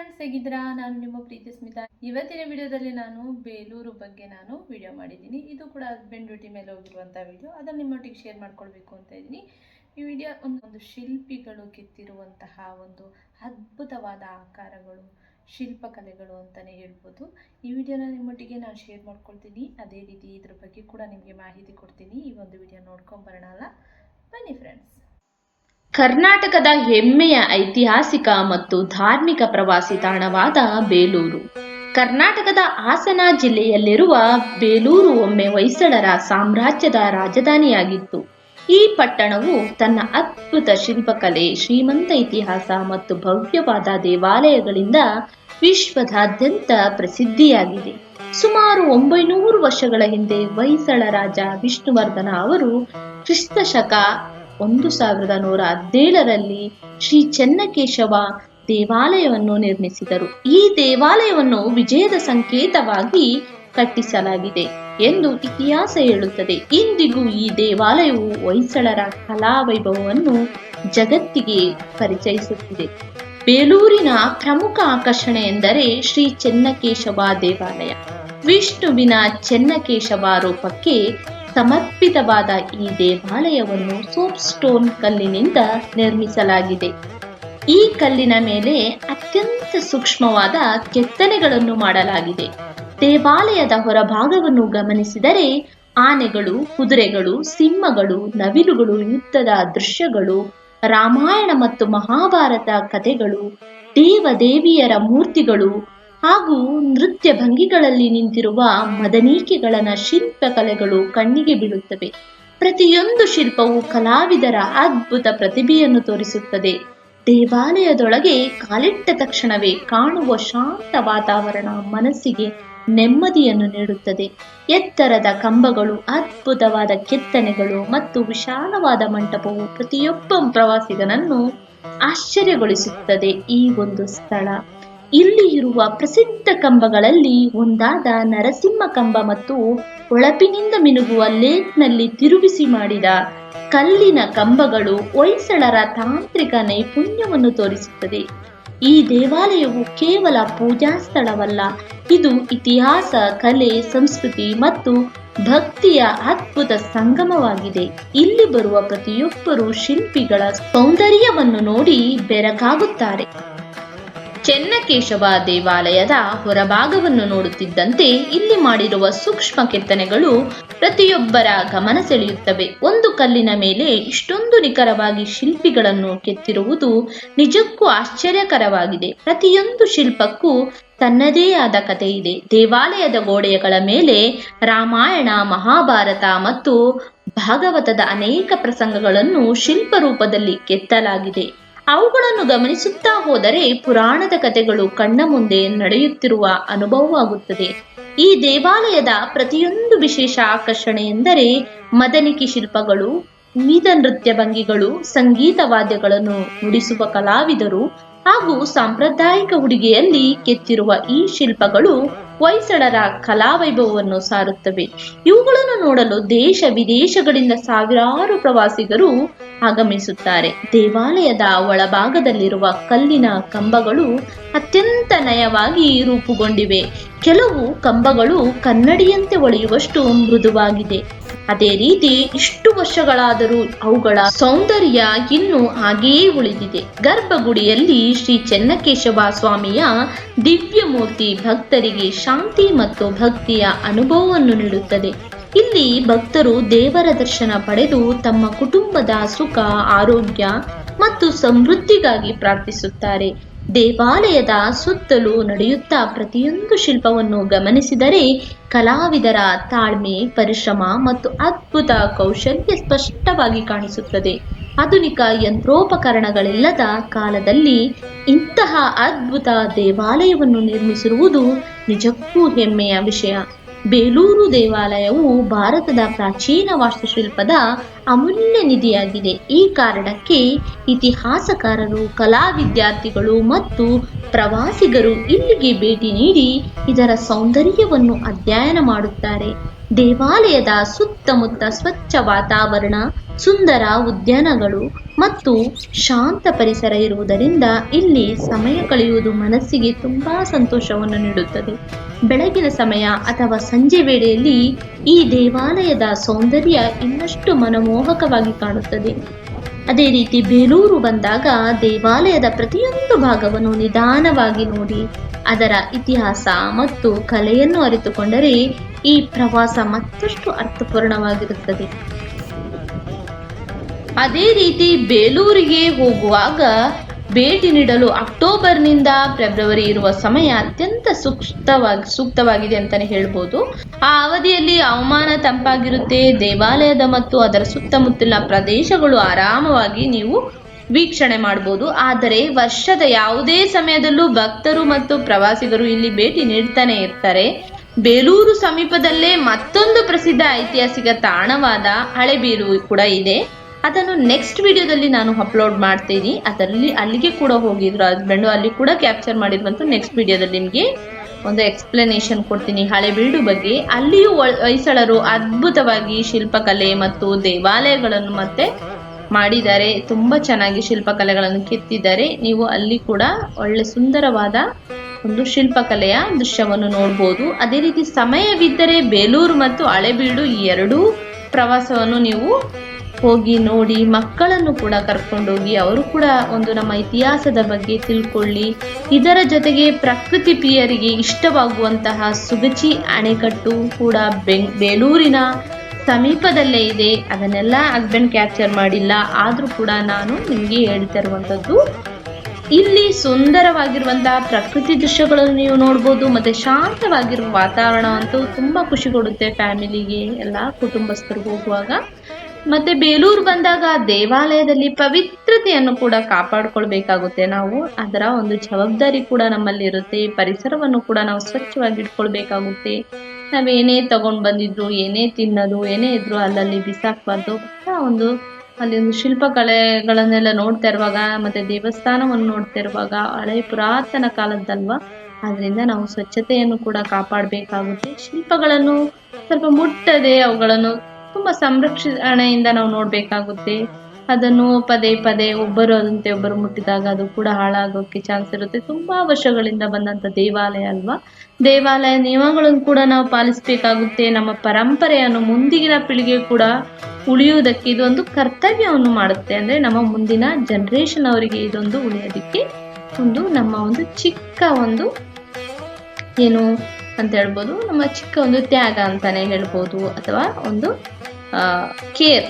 Friends, ಹೇಗಿದ್ದೀರಾ? ನಾನು ನಿಮ್ಮ ಪ್ರೀತಿ ಸ್ಮಿತಾ. ಇವತ್ತಿನ ವಿಡಿಯೋದಲ್ಲಿ ನಾನು ಬೇಲೂರು ಬಗ್ಗೆ ವಿಡಿಯೋ ಮಾಡಿದ್ದೀನಿ. ಇದು ಕೂಡ ಹಸ್ಬೆಂಡ್ ಡ್ಯೂಟಿ ಮೇಲೆ ಹೋಗಿರುವಂಥ ವಿಡಿಯೋ. ಅದನ್ನು ನಿಮ್ಮೊಟ್ಟಿಗೆ ಶೇರ್ ಮಾಡ್ಕೊಳ್ಬೇಕು ಅಂತ ಇದ್ದೀನಿ. ಈ ವಿಡಿಯೋ ಒಂದು ಶಿಲ್ಪಿಗಳು ಕೆತ್ತಿರುವಂತಹ ಒಂದು ಅದ್ಭುತವಾದ ಆಕಾರಗಳು, ಶಿಲ್ಪಕಲೆಗಳು ಅಂತಲೇ ಹೇಳ್ಬೋದು. ಈ ವಿಡಿಯೋನ ನಿಮ್ಮೊಟ್ಟಿಗೆ ನಾನು ಶೇರ್ ಮಾಡ್ಕೊಳ್ತೀನಿ. ಅದೇ ರೀತಿ ಇದ್ರ ಬಗ್ಗೆ ಕೂಡ ನಿಮಗೆ ಮಾಹಿತಿ ಕೊಡ್ತೀನಿ. ಈ ಒಂದು ವಿಡಿಯೋ ನೋಡ್ಕೊಂಬರೋಣ ಅಲ್ಲ, ಬನ್ನಿ ಫ್ರೆಂಡ್ಸ್. ಕರ್ನಾಟಕದ ಹೆಮ್ಮೆಯ ಐತಿಹಾಸಿಕ ಮತ್ತು ಧಾರ್ಮಿಕ ಪ್ರವಾಸಿ ತಾಣವಾದ ಬೇಲೂರು. ಕರ್ನಾಟಕದ ಹಾಸನ ಜಿಲ್ಲೆಯಲ್ಲಿರುವ ಬೇಲೂರು ಒಮ್ಮೆ ಹೊಯ್ಸಳರ ಸಾಮ್ರಾಜ್ಯದ ರಾಜಧಾನಿಯಾಗಿತ್ತು. ಈ ಪಟ್ಟಣವು ತನ್ನ ಅದ್ಭುತ ಶಿಲ್ಪಕಲೆ, ಶ್ರೀಮಂತ ಇತಿಹಾಸ ಮತ್ತು ಭವ್ಯವಾದ ದೇವಾಲಯಗಳಿಂದ ವಿಶ್ವದಾದ್ಯಂತ ಪ್ರಸಿದ್ಧಿಯಾಗಿದೆ. ಸುಮಾರು 900 ವರ್ಷಗಳ ಹಿಂದೆ ಹೊಯ್ಸಳ ರಾಜ ವಿಷ್ಣುವರ್ಧನ ಅವರು ಕ್ರಿಸ್ತಶಕ 1117ರಲ್ಲಿ ಶ್ರೀ ಚೆನ್ನಕೇಶವ ದೇವಾಲಯವನ್ನು ನಿರ್ಮಿಸಿದರು. ಈ ದೇವಾಲಯವನ್ನು ವಿಜಯದ ಸಂಕೇತವಾಗಿ ಕಟ್ಟಿಸಲಾಗಿದೆ ಎಂದು ಇತಿಹಾಸ ಹೇಳುತ್ತದೆ. ಇಂದಿಗೂ ಈ ದೇವಾಲಯವು ಹೊಯ್ಸಳರ ಕಲಾವೈಭವವನ್ನು ಜಗತ್ತಿಗೆ ಪರಿಚಯಿಸುತ್ತಿದೆ. ಬೇಲೂರಿನ ಪ್ರಮುಖ ಆಕರ್ಷಣೆ ಎಂದರೆ ಶ್ರೀ ಚೆನ್ನಕೇಶವ ದೇವಾಲಯ. ವಿಷ್ಣುವಿನ ಚೆನ್ನಕೇಶವ ರೂಪಕ್ಕೆ ಸಮರ್ಪಿತವಾದ ಈ ದೇವಾಲಯವನ್ನು ಸೋಪ್ ಸ್ಟೋನ್ ಕಲ್ಲಿನಿಂದ ನಿರ್ಮಿಸಲಾಗಿದೆ. ಈ ಕಲ್ಲಿನ ಮೇಲೆ ಅತ್ಯಂತ ಸೂಕ್ಷ್ಮವಾದ ಕೆತ್ತನೆಗಳನ್ನು ಮಾಡಲಾಗಿದೆ. ದೇವಾಲಯದ ಹೊರಭಾಗವನ್ನು ಗಮನಿಸಿದರೆ ಆನೆಗಳು, ಕುದುರೆಗಳು, ಸಿಂಹಗಳು, ನವಿಲುಗಳು, ಯುದ್ಧದ ದೃಶ್ಯಗಳು, ರಾಮಾಯಣ ಮತ್ತು ಮಹಾಭಾರತ ಕಥೆಗಳು, ದೇವದೇವಿಯರ ಮೂರ್ತಿಗಳು ಹಾಗೂ ನೃತ್ಯ ಭಂಗಿಗಳಲ್ಲಿ ನಿಂತಿರುವ ಮದನಿಕೆಗಳನ್ನ ಶಿಲ್ಪಕಲೆಗಳು ಕಣ್ಣಿಗೆ ಬೀಳುತ್ತವೆ. ಪ್ರತಿಯೊಂದು ಶಿಲ್ಪವು ಕಲಾವಿದರ ಅದ್ಭುತ ಪ್ರತಿಭೆಯನ್ನು ತೋರಿಸುತ್ತದೆ. ದೇವಾಲಯದೊಳಗೆ ಕಾಲಿಟ್ಟ ತಕ್ಷಣವೇ ಕಾಣುವ ಶಾಂತ ವಾತಾವರಣ ಮನಸ್ಸಿಗೆ ನೆಮ್ಮದಿಯನ್ನು ನೀಡುತ್ತದೆ. ಎತ್ತರದ ಕಂಬಗಳು, ಅದ್ಭುತವಾದ ಕೆತ್ತನೆಗಳು ಮತ್ತು ವಿಶಾಲವಾದ ಮಂಟಪವು ಪ್ರತಿಯೊಬ್ಬ ಪ್ರವಾಸಿಗನನ್ನು ಆಶ್ಚರ್ಯಗೊಳಿಸುತ್ತದೆ. ಈ ಒಂದು ಸ್ಥಳ, ಇಲ್ಲಿ ಇರುವ ಪ್ರಸಿದ್ಧ ಕಂಬಗಳಲ್ಲಿ ಒಂದಾದ ನರಸಿಂಹ ಕಂಬ ಮತ್ತು ಹೊಳಪಿನಿಂದ ಮಿನುಗುವ ಲೇತ್ನಲ್ಲಿ ತಿರುಗಿಸಿ ಮಾಡಿದ ಕಲ್ಲಿನ ಕಂಬಗಳು ಹೊಯ್ಸಳರ ತಾಂತ್ರಿಕ ನೈಪುಣ್ಯವನ್ನು ತೋರಿಸುತ್ತದೆ. ಈ ದೇವಾಲಯವು ಕೇವಲ ಪೂಜಾ ಸ್ಥಳವಲ್ಲ, ಇದು ಇತಿಹಾಸ, ಕಲೆ, ಸಂಸ್ಕೃತಿ ಮತ್ತು ಭಕ್ತಿಯ ಅದ್ಭುತ ಸಂಗಮವಾಗಿದೆ. ಇಲ್ಲಿ ಬರುವ ಪ್ರತಿಯೊಬ್ಬರು ಶಿಲ್ಪಿಗಳ ಸೌಂದರ್ಯವನ್ನು ನೋಡಿ ಬೆರಗಾಗುತ್ತಾರೆ. ಚೆನ್ನಕೇಶವ ದೇವಾಲಯದ ಹೊರಭಾಗವನ್ನು ನೋಡುತ್ತಿದ್ದಂತೆ ಇಲ್ಲಿ ಮಾಡಿರುವ ಸೂಕ್ಷ್ಮ ಕೆತ್ತನೆಗಳು ಪ್ರತಿಯೊಬ್ಬರ ಗಮನ ಸೆಳೆಯುತ್ತವೆ. ಒಂದು ಕಲ್ಲಿನ ಮೇಲೆ ಇಷ್ಟೊಂದು ನಿಖರವಾಗಿ ಶಿಲ್ಪಿಗಳನ್ನು ಕೆತ್ತಿರುವುದು ನಿಜಕ್ಕೂ ಆಶ್ಚರ್ಯಕರವಾಗಿದೆ. ಪ್ರತಿಯೊಂದು ಶಿಲ್ಪಕ್ಕೂ ತನ್ನದೇ ಆದ ಕಥೆ ಇದೆ. ದೇವಾಲಯದ ಗೋಡೆಗಳ ಮೇಲೆ ರಾಮಾಯಣ, ಮಹಾಭಾರತ ಮತ್ತು ಭಾಗವತದ ಅನೇಕ ಪ್ರಸಂಗಗಳನ್ನು ಶಿಲ್ಪ ರೂಪದಲ್ಲಿ ಕೆತ್ತಲಾಗಿದೆ. ಅವುಗಳನ್ನು ಗಮನಿಸುತ್ತಾ ಹೋದರೆ ಪುರಾಣದ ಕಥೆಗಳು ಕಣ್ಣ ಮುಂದೆ ನಡೆಯುತ್ತಿರುವ ಅನುಭವವಾಗುತ್ತದೆ. ಈ ದೇವಾಲಯದ ಪ್ರತಿಯೊಂದು ವಿಶೇಷ ಆಕರ್ಷಣೆ ಎಂದರೆ ಮದನಿಕೆ ಶಿಲ್ಪಗಳು, ವಿವಿಧ ನೃತ್ಯ ಭಂಗಿಗಳು, ಸಂಗೀತ ವಾದ್ಯಗಳನ್ನು ನುಡಿಸುವ ಕಲಾವಿದರು ಹಾಗೂ ಸಾಂಪ್ರದಾಯಿಕ ಉಡುಗೆಯಲ್ಲಿ ಕೆತ್ತಿರುವ ಈ ಶಿಲ್ಪಗಳು ಹೊಯ್ಸಳರ ಕಲಾವೈಭವವನ್ನು ಸಾರುತ್ತವೆ. ಇವುಗಳನ್ನು ನೋಡಲು ದೇಶ ವಿದೇಶಗಳಿಂದ ಸಾವಿರಾರು ಪ್ರವಾಸಿಗರು ಆಗಮಿಸುತ್ತಾರೆ. ದೇವಾಲಯದ ಒಳಭಾಗದಲ್ಲಿರುವ ಕಲ್ಲಿನ ಕಂಬಗಳು ಅತ್ಯಂತ ನಯವಾಗಿ ರೂಪುಗೊಂಡಿವೆ. ಕೆಲವು ಕಂಬಗಳು ಕನ್ನಡಿಯಂತೆ ಹೊಳೆಯುವಷ್ಟು ಮೃದುವಾಗಿದೆ. ಅದೇ ರೀತಿ ಇಷ್ಟು ವರ್ಷಗಳಾದರೂ ಅವುಗಳ ಸೌಂದರ್ಯ ಇನ್ನೂ ಹಾಗೆಯೇ ಉಳಿದಿದೆ. ಗರ್ಭಗುಡಿಯಲ್ಲಿ ಶ್ರೀ ಚೆನ್ನಕೇಶವ ಸ್ವಾಮಿಯ ದಿವ್ಯ ಮೂರ್ತಿ ಭಕ್ತರಿಗೆ ಶಾಂತಿ ಮತ್ತು ಭಕ್ತಿಯ ಅನುಭವವನ್ನು ನೀಡುತ್ತದೆ. ಇಲ್ಲಿ ಭಕ್ತರು ದೇವರ ದರ್ಶನ ಪಡೆದು ತಮ್ಮ ಕುಟುಂಬದ ಸುಖ, ಆರೋಗ್ಯ ಮತ್ತು ಸಮೃದ್ಧಿಗಾಗಿ ಪ್ರಾರ್ಥಿಸುತ್ತಾರೆ. ದೇವಾಲಯದ ಸುತ್ತಲೂ ನಡೆಯುತ್ತಾ ಪ್ರತಿಯೊಂದು ಶಿಲ್ಪವನ್ನು ಗಮನಿಸಿದರೆ ಕಲಾವಿದರ ತಾಳ್ಮೆ, ಪರಿಶ್ರಮ ಮತ್ತು ಅದ್ಭುತ ಕೌಶಲ್ಯ ಸ್ಪಷ್ಟವಾಗಿ ಕಾಣಿಸುತ್ತದೆ. ಆಧುನಿಕ ಯಂತ್ರೋಪಕರಣಗಳಿಲ್ಲದ ಕಾಲದಲ್ಲಿ ಇಂತಹ ಅದ್ಭುತ ದೇವಾಲಯವನ್ನು ನಿರ್ಮಿಸಿರುವುದು ನಿಜಕ್ಕೂ ಹೆಮ್ಮೆಯ ವಿಷಯ. ಬೇಲೂರು ದೇವಾಲಯವು ಭಾರತದ ಪ್ರಾಚೀನ ವಾಸ್ತುಶಿಲ್ಪದ ಅಮೂಲ್ಯ ನಿಧಿಯಾಗಿದೆ. ಈ ಕಾರಣಕ್ಕೆ ಇತಿಹಾಸಕಾರರು, ಕಲಾ ವಿದ್ಯಾರ್ಥಿಗಳು ಮತ್ತು ಪ್ರವಾಸಿಗರು ಇಲ್ಲಿಗೆ ಭೇಟಿ ನೀಡಿ ಇದರ ಸೌಂದರ್ಯವನ್ನು ಅಧ್ಯಯನ ಮಾಡುತ್ತಾರೆ. ದೇವಾಲಯದ ಸುತ್ತಮುತ್ತ ಸ್ವಚ್ಛ ವಾತಾವರಣ, ಸುಂದರ ಉದ್ಯಾನಗಳು ಮತ್ತು ಶಾಂತ ಪರಿಸರ ಇರುವುದರಿಂದ ಇಲ್ಲಿ ಸಮಯ ಕಳೆಯುವುದು ಮನಸ್ಸಿಗೆ ತುಂಬಾ ಸಂತೋಷವನ್ನು ನೀಡುತ್ತದೆ. ಬೆಳಗಿನ ಸಮಯ ಅಥವಾ ಸಂಜೆ ವೇಳೆಯಲ್ಲಿ ಈ ದೇವಾಲಯದ ಸೌಂದರ್ಯ ಇನ್ನಷ್ಟು ಮನಮೋಹಕವಾಗಿ ಕಾಣುತ್ತದೆ. ಅದೇ ರೀತಿ ಬೇಲೂರು ಬಂದಾಗ ದೇವಾಲಯದ ಪ್ರತಿಯೊಂದು ಭಾಗವನ್ನು ನಿಧಾನವಾಗಿ ನೋಡಿ ಅದರ ಇತಿಹಾಸ ಮತ್ತು ಕಲೆಯನ್ನು ಅರಿತುಕೊಂಡರೆ ಈ ಪ್ರವಾಸ ಮತ್ತಷ್ಟು ಅರ್ಥಪೂರ್ಣವಾಗಿರುತ್ತದೆ. ಅದೇ ರೀತಿ ಬೇಲೂರಿಗೆ ಹೋಗುವಾಗ ಭೇಟಿ ನೀಡಲು ಅಕ್ಟೋಬರ್ನಿಂದ ಫೆಬ್ರವರಿ ಇರುವ ಸಮಯ ಅತ್ಯಂತ ಸೂಕ್ತವಾಗಿದೆ ಅಂತಾನೆ ಹೇಳ್ಬೋದು. ಆ ಅವಧಿಯಲ್ಲಿ ಹವಾಮಾನ ತಂಪಾಗಿರುತ್ತೆ. ದೇವಾಲಯದ ಮತ್ತು ಅದರ ಸುತ್ತಮುತ್ತಲಿನ ಪ್ರದೇಶಗಳು ಆರಾಮವಾಗಿ ನೀವು ವೀಕ್ಷಣೆ ಮಾಡಬಹುದು. ಆದರೆ ವರ್ಷದ ಯಾವುದೇ ಸಮಯದಲ್ಲೂ ಭಕ್ತರು ಮತ್ತು ಪ್ರವಾಸಿಗರು ಇಲ್ಲಿ ಭೇಟಿ ನೀಡ್ತಾನೆ ಇರ್ತಾರೆ. ಬೇಲೂರು ಸಮೀಪದಲ್ಲೇ ಮತ್ತೊಂದು ಪ್ರಸಿದ್ಧ ಐತಿಹಾಸಿಕ ತಾಣವಾದ ಹಳೆಬೀಡು ಕೂಡ ಇದೆ. ಅದನ್ನು ನೆಕ್ಸ್ಟ್ ವಿಡಿಯೋದಲ್ಲಿ ನಾನು ಅಪ್ಲೋಡ್ ಮಾಡ್ತೀನಿ. ಅಲ್ಲಿಗೆ ಕೂಡ ಹೋಗಿದ್ರು ಹಸ್ಬೆಂಡು, ಅಲ್ಲಿ ಕೂಡ ಕ್ಯಾಪ್ಚರ್ ಮಾಡಿರುವಂತ ನೆಕ್ಸ್ಟ್ ವಿಡಿಯೋದಲ್ಲಿ ನಿಮಗೆ ಒಂದು ಎಕ್ಸ್ಪ್ಲನೇಷನ್ ಕೊಡ್ತೀನಿ ಹಳೆಬೀಡು ಬಗ್ಗೆ. ಅಲ್ಲಿಯೂ ಹೊಯ್ಸಳರು ಅದ್ಭುತವಾಗಿ ಶಿಲ್ಪಕಲೆ ಮತ್ತು ದೇವಾಲಯಗಳನ್ನು ಮತ್ತೆ ಮಾಡಿದ್ದಾರೆ. ತುಂಬಾ ಚೆನ್ನಾಗಿ ಶಿಲ್ಪಕಲೆಗಳನ್ನು ಕೆತ್ತಿದ್ದಾರೆ. ನೀವು ಅಲ್ಲಿ ಕೂಡ ಒಳ್ಳೆ ಸುಂದರವಾದ ಒಂದು ಶಿಲ್ಪಕಲೆಯ ದೃಶ್ಯವನ್ನು ನೋಡಬಹುದು. ಅದೇ ರೀತಿ ಸಮಯವಿದ್ದರೆ ಬೇಲೂರು ಮತ್ತು ಹಳೆಬೀಡು ಈ ಎರಡೂ ಪ್ರವಾಸವನ್ನು ನೀವು ಹೋಗಿ ನೋಡಿ, ಮಕ್ಕಳನ್ನು ಕೂಡ ಕರ್ಕೊಂಡೋಗಿ ಅವರು ಕೂಡ ಒಂದು ನಮ್ಮ ಇತಿಹಾಸದ ಬಗ್ಗೆ ತಿಳ್ಕೊಳ್ಳಿ. ಇದರ ಜೊತೆಗೆ ಪ್ರಕೃತಿ ಪ್ರಿಯರಿಗೆ ಇಷ್ಟವಾಗುವಂತಹ ಸುಗಚಿ ಅಣೆಕಟ್ಟು ಕೂಡ ಬೇಲೂರಿನ ಸಮೀಪದಲ್ಲೇ ಇದೆ. ಅದನ್ನೆಲ್ಲ ಹಸ್ಬೆಂಡ್ ಕ್ಯಾಪ್ಚರ್ ಮಾಡಿಲ್ಲ, ಆದರೂ ಕೂಡ ನಾನು ನಿಮಗೆ ಹೇಳ್ತಾ ಇರುವಂಥದ್ದು. ಇಲ್ಲಿ ಸುಂದರವಾಗಿರುವಂತಹ ಪ್ರಕೃತಿ ದೃಶ್ಯಗಳನ್ನು ನೀವು ನೋಡ್ಬೋದು. ಮತ್ತೆ ಶಾಂತವಾಗಿರುವ ವಾತಾವರಣ ಅಂತೂ ತುಂಬಾ ಖುಷಿ ಕೊಡುತ್ತೆ ಫ್ಯಾಮಿಲಿಗೆ, ಎಲ್ಲ ಕುಟುಂಬಸ್ಥರು ಹೋಗುವಾಗ. ಮತ್ತೆ ಬೇಲೂರು ಬಂದಾಗ ದೇವಾಲಯದಲ್ಲಿ ಪವಿತ್ರತೆಯನ್ನು ಕೂಡ ಕಾಪಾಡ್ಕೊಳ್ಬೇಕಾಗುತ್ತೆ ನಾವು. ಅದರ ಒಂದು ಜವಾಬ್ದಾರಿ ಕೂಡ ನಮ್ಮಲ್ಲಿ ಇರುತ್ತೆ. ಪರಿಸರವನ್ನು ಕೂಡ ನಾವು ಸ್ವಚ್ಛವಾಗಿ ಇಟ್ಕೊಳ್ಬೇಕಾಗುತ್ತೆ. ನಾವೇನೇ ತಗೊಂಡ್ ಬಂದಿದ್ರು, ಏನೇ ತಿನ್ನೋದು, ಏನೇ ಇದ್ರು ಅಲ್ಲಲ್ಲಿ ಬಿಸಾಕ್ಬಾರ್ದು. ಅಲ್ಲಿ ಒಂದು ಶಿಲ್ಪಕಲೆಗಳನ್ನೆಲ್ಲ ನೋಡ್ತಾ ಇರುವಾಗ ಮತ್ತೆ ದೇವಸ್ಥಾನವನ್ನು ನೋಡ್ತಾ ಇರುವಾಗ ಹಳೆ ಪುರಾತನ ಕಾಲದ್ದಲ್ವಾ, ಆದ್ರಿಂದ ನಾವು ಸ್ವಚ್ಛತೆಯನ್ನು ಕೂಡ ಕಾಪಾಡಬೇಕಾಗುತ್ತೆ. ಶಿಲ್ಪಗಳನ್ನು ಸ್ವಲ್ಪ ಮುಟ್ಟದೆ ಅವುಗಳನ್ನು ತುಂಬಾ ಸಂರಕ್ಷಣೆಯಿಂದ ನಾವು ನೋಡ್ಬೇಕಾಗುತ್ತೆ. ಅದನ್ನು ಪದೇ ಪದೇ ಒಬ್ಬರು ಮುಟ್ಟಿದಾಗ ಅದು ಕೂಡ ಹಾಳಾಗೋಕೆ ಚಾನ್ಸ್ ಇರುತ್ತೆ. ತುಂಬಾ ವರ್ಷಗಳಿಂದ ಬಂದಂತ ದೇವಾಲಯ ಅಲ್ವಾ, ದೇವಾಲಯ ನಿಯಮಗಳನ್ನು ಕೂಡ ನಾವು ಪಾಲಿಸಬೇಕಾಗುತ್ತೆ. ನಮ್ಮ ಪರಂಪರೆಯನ್ನು ಮುಂದಿನ ಪೀಳಿಗೆ ಕೂಡ ಉಳಿಯುವುದಕ್ಕೆ ಇದೊಂದು ಕರ್ತವ್ಯವನ್ನು ಮಾಡುತ್ತೆ. ಅಂದ್ರೆ ನಮ್ಮ ಮುಂದಿನ ಜನರೇಷನ್ ಅವರಿಗೆ ಇದೊಂದು ಉಳಿಯೋದಕ್ಕೆ ನಮ್ಮ ಒಂದು ಚಿಕ್ಕ ಒಂದು ಏನು ಅಂತ ಹೇಳ್ಬೋದು, ನಮ್ಮ ಚಿಕ್ಕ ಒಂದು ತ್ಯಾಗ ಅಂತಾನೆ ಹೇಳ್ಬೋದು, ಅಥವಾ ಒಂದು ಕೇರ್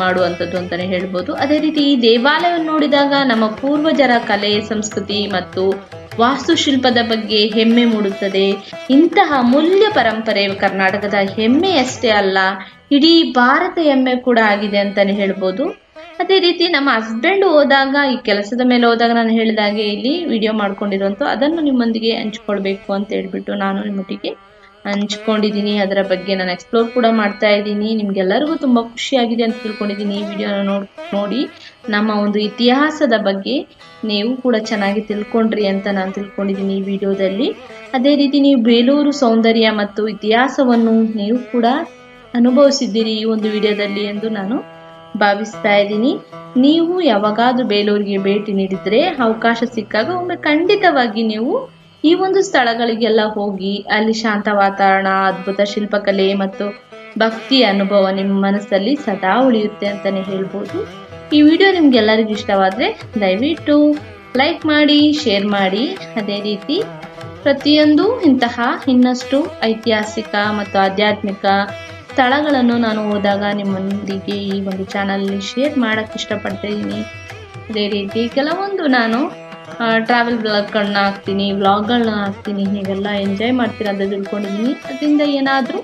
ಮಾಡುವಂಥದ್ದು ಅಂತಾನೆ ಹೇಳ್ಬೋದು. ಅದೇ ರೀತಿ ಈ ದೇವಾಲಯವನ್ನು ನೋಡಿದಾಗ ನಮ್ಮ ಪೂರ್ವಜರ ಕಲೆ, ಸಂಸ್ಕೃತಿ ಮತ್ತು ವಾಸ್ತುಶಿಲ್ಪದ ಬಗ್ಗೆ ಹೆಮ್ಮೆ ಮೂಡುತ್ತದೆ. ಇಂತಹ ಅಮೂಲ್ಯ ಪರಂಪರೆ ಕರ್ನಾಟಕದ ಹೆಮ್ಮೆಯಷ್ಟೇ ಅಲ್ಲ, ಇಡೀ ಭಾರತ ಹೆಮ್ಮೆ ಕೂಡ ಆಗಿದೆ ಅಂತಾನೆ ಹೇಳ್ಬೋದು. ಅದೇ ರೀತಿ ನಮ್ಮ ಹಸ್ಬೆಂಡ್ ಹೋದಾಗ, ಈ ಕೆಲಸದ ಮೇಲೆ ಹೋದಾಗ ನಾನು ಹೇಳಿದಾಗೆ ಇಲ್ಲಿ ವಿಡಿಯೋ ಮಾಡ್ಕೊಂಡಿರುವಂತ ಅದನ್ನು ನಿಮ್ಮೊಂದಿಗೆ ಹಂಚ್ಕೊಳ್ಬೇಕು ಅಂತ ಹೇಳ್ಬಿಟ್ಟು ನಾನು ನಿಮ್ಮೊಟ್ಟಿಗೆ ಹಂಚ್ಕೊಂಡಿದ್ದೀನಿ. ಅದರ ಬಗ್ಗೆ ನಾನು ಎಕ್ಸ್ಪ್ಲೋರ್ ಕೂಡ ಮಾಡ್ತಾ ಇದ್ದೀನಿ. ನಿಮ್ಗೆಲ್ಲರಿಗೂ ತುಂಬಾ ಖುಷಿಯಾಗಿದೆ ಅಂತ ತಿಳ್ಕೊಂಡಿದ್ದೀನಿ. ಈ ವಿಡಿಯೋನ ನೋಡಿ ನಮ್ಮ ಒಂದು ಇತಿಹಾಸದ ಬಗ್ಗೆ ನೀವು ಕೂಡ ಚೆನ್ನಾಗಿ ತಿಳ್ಕೊಂಡ್ರಿ ಅಂತ ನಾನು ತಿಳ್ಕೊಂಡಿದ್ದೀನಿ ಈ ವಿಡಿಯೋದಲ್ಲಿ. ಅದೇ ರೀತಿ ನೀವು ಬೇಲೂರು ಸೌಂದರ್ಯ ಮತ್ತು ಇತಿಹಾಸವನ್ನು ನೀವು ಕೂಡ ಅನುಭವಿಸಿದ್ದೀರಿ ಈ ಒಂದು ವಿಡಿಯೋದಲ್ಲಿ ಎಂದು ನಾನು ಭಾವಿಸ್ತಾ ಇದ್ದೀನಿ. ನೀವು ಯಾವಾಗಾದ್ರೂ ಬೇಲೂರಿಗೆ ಭೇಟಿ ನೀಡಿದ್ರೆ, ಅವಕಾಶ ಸಿಕ್ಕಾಗ ಒಮ್ಮೆ ಖಂಡಿತವಾಗಿ ನೀವು ಈ ಒಂದು ಸ್ಥಳಗಳಿಗೆಲ್ಲ ಹೋಗಿ ಅಲ್ಲಿ ಶಾಂತ ವಾತಾವರಣ, ಅದ್ಭುತ ಶಿಲ್ಪಕಲೆ ಮತ್ತು ಭಕ್ತಿ ಅನುಭವ ನಿಮ್ಮ ಮನಸ್ಸಲ್ಲಿ ಸದಾ ಉಳಿಯುತ್ತೆ ಅಂತಾನೆ ಹೇಳ್ಬೋದು. ಈ ವಿಡಿಯೋ ನಿಮ್ಗೆಲ್ಲರಿಗೂ ಇಷ್ಟವಾದ್ರೆ ದಯವಿಟ್ಟು ಲೈಕ್ ಮಾಡಿ, ಶೇರ್ ಮಾಡಿ. ಅದೇ ರೀತಿ ಪ್ರತಿಯೊಂದು ಇಂತಹ ಇನ್ನಷ್ಟು ಐತಿಹಾಸಿಕ ಮತ್ತು ಆಧ್ಯಾತ್ಮಿಕ ಸ್ಥಳಗಳನ್ನು ನಾನು ಹೋದಾಗ ನಿಮ್ಮೊಂದಿಗೆ ಈ ಒಂದು ಚಾನಲ್ನಲ್ಲಿ ಶೇರ್ ಮಾಡಕ್ಕೆ ಇಷ್ಟಪಡ್ತಾ ಇದ್ದೀನಿ. ಅದೇ ರೀತಿ ಕೆಲವೊಂದು ನಾನು ಟ್ರಾವೆಲ್ ಬ್ಲಾಗ್ಗಳನ್ನ ಹಾಕ್ತೀನಿ, ವ್ಲಾಗ್ಗಳನ್ನ ಹಾಕ್ತೀನಿ. ನೀವೆಲ್ಲ ಎಂಜಾಯ್ ಮಾಡ್ತೀರಾ ಅಂತ ತಿಳ್ಕೊಂಡಿದ್ದೀನಿ. ಅದರಿಂದ ಏನಾದರೂ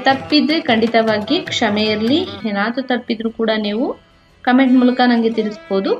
ತಪ್ಪಿದ್ರೆ ಖಂಡಿತವಾಗಿ ಕ್ಷಮೆ ಇರಲಿ. ಏನಾದರೂ ತಪ್ಪಿದ್ರು ಕೂಡ ನೀವು ಕಮೆಂಟ್ ಮೂಲಕ ನನಗೆ ತಿಳಿಸ್ಬೋದು.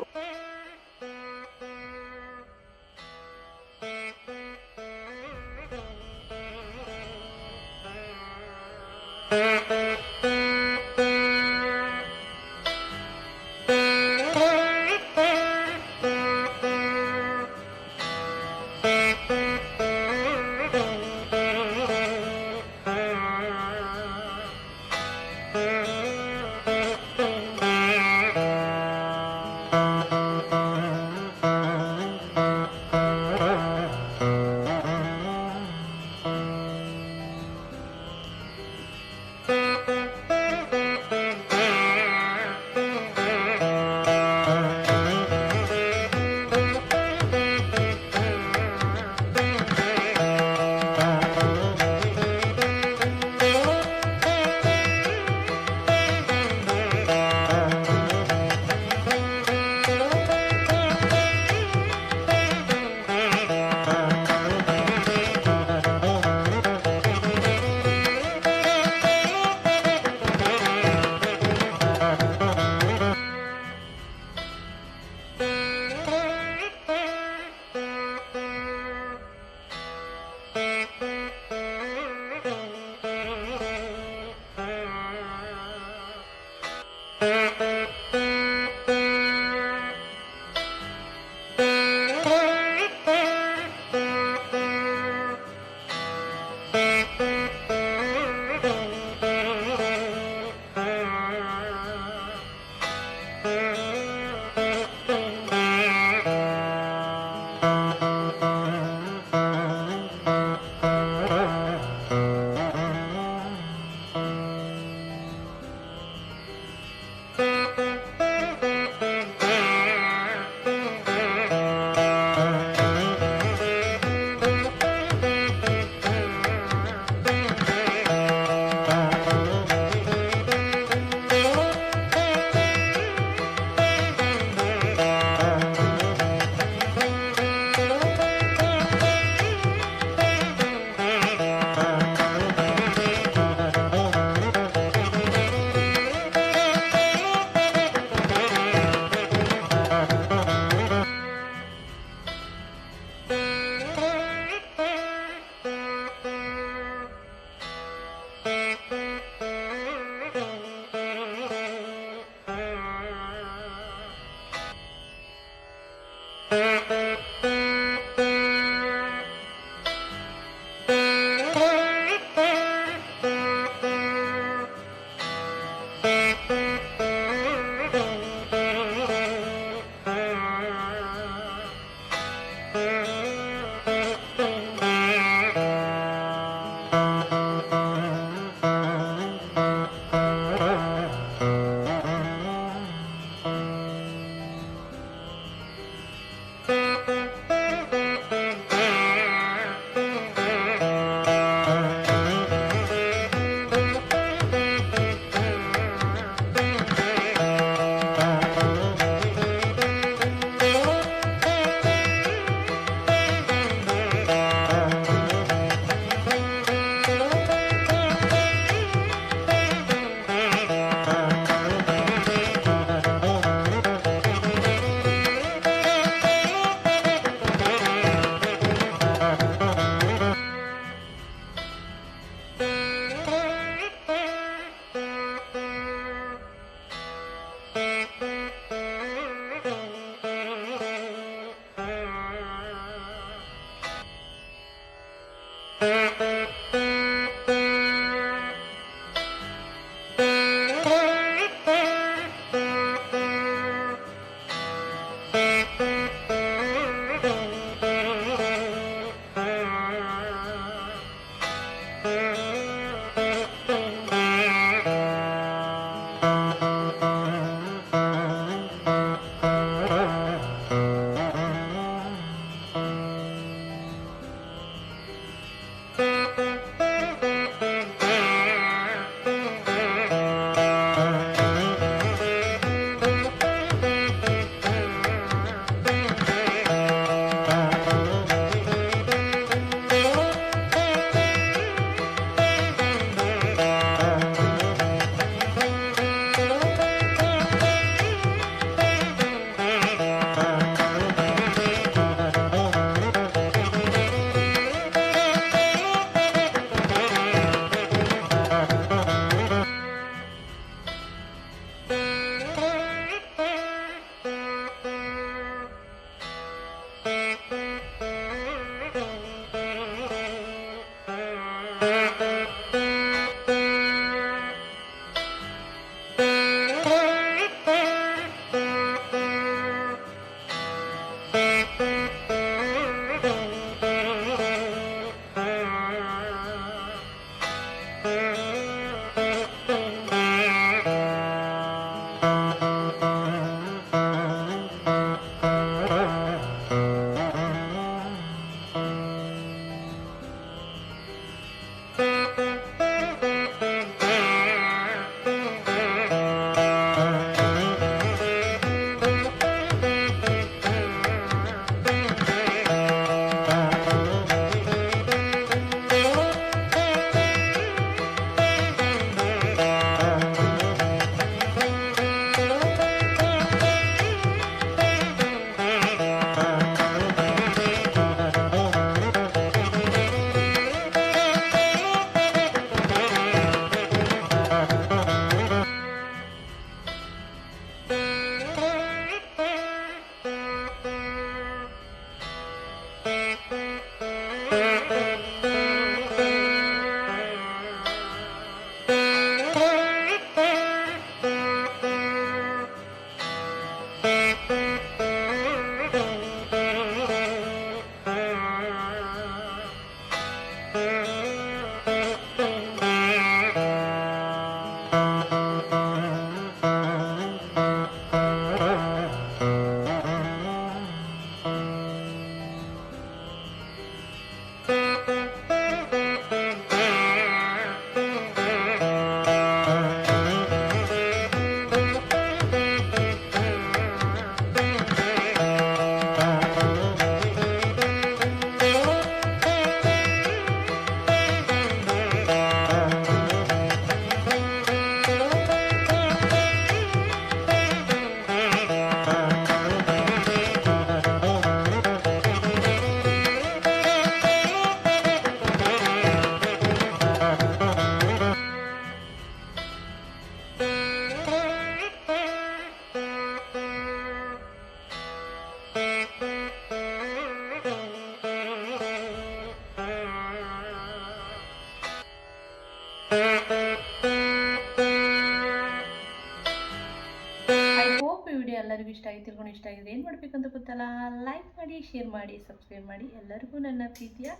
ಎಲ್ಲರಿಗೂ ಇಷ್ಟ ಆಗಿ ತಿಳ್ಕೊಂಡು ಇಷ್ಟ ಆಗಿದ್ರೆ ಏನು ಮಾಡಬೇಕಂತ ಗೊತ್ತಲ್ಲ, ಲೈಕ್ ಮಾಡಿ, ಶೇರ್ ಮಾಡಿ, ಸಬ್ಸ್ಕ್ರೈಬ್ ಮಾಡಿ. ಎಲ್ಲರಿಗೂ ನನ್ನ ಪ್ರೀತಿಯ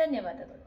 ಧನ್ಯವಾದಗಳು.